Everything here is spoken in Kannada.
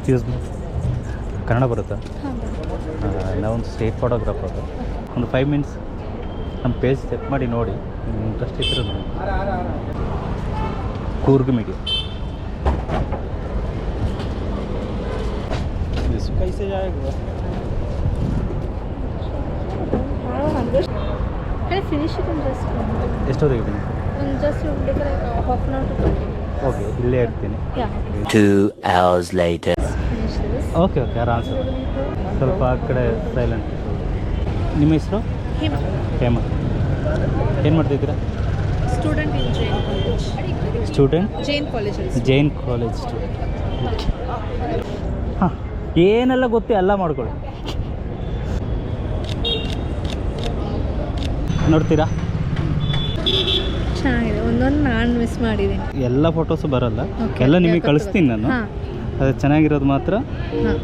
ಎಕ್ಸ್ಕ್ಯೂಸ್ ಮೀ, ಕನ್ನಡ ಬರುತ್ತಾ? ನಾವೊಂದು ಸ್ಟೇಟ್ ಫೋಟೋಗ್ರಾಫರ್. ಒಂದು 5 ಮಿನಿಟ್ಸ್ ನಮ್ಮ ಪೇಜ್ ಚೆಕ್ ಮಾಡಿ ನೋಡಿ, ನಿಮ್ಗೆ ಇಂಟ್ರೆಸ್ಟ್ ಇದ್ದರೆ ನೋಡಿ. ಕೂರ್ಗ್ ಮೀಡಿಯಾ. कैसे जाएगा? ಫಿನಿಶ್ ಇಟ್ ಜಸ್ಟ್ ಎಷ್ಟೊತ್ತಿಗೆ ಬನ್ನಿ? Just half an hour to 20 minutes. Okay, ಇಲ್ಲೇ ಇರ್ತೀನಿ. 2 hours later. Finish this. Okay okay, ಆರಾಮ್ ಸರ್. ಸ್ವಲ್ಪ ಆ ಕಡೆ ಸೈಲೆಂಟ್. ನಿಮ್ಮ ಹೆಸರು? ಹೇಮ. ಏನು ಮಾಡ್ತಿದ್ದೀರಾ? Student in Jain College. Student? Jain College. Jain college student. ಹಾಂ, ಏನೆಲ್ಲ ಗೊತ್ತೇ ಎಲ್ಲ ಮಾಡ್ಕೊಳ್ಳಿ. ನೋಡ್ತೀರಾ? ಚೆನ್ನಾಗಿದೆ. ಒಂದೊಂದು ನಾನು ಮಿಸ್ ಮಾಡಿದ್ದೀನಿ. ಎಲ್ಲ ಫೋಟೋಸು ಬರಲ್ಲ, Okay, ಎಲ್ಲ ನಿಮಗೆ ಯಾಕೆ ಕಳಿಸ್ತೀನಿ ನಾನು. ಹಾಂ ಅದು ಚೆನ್ನಾಗಿರೋದು ಮಾತ್ರ. ಹಾಂ.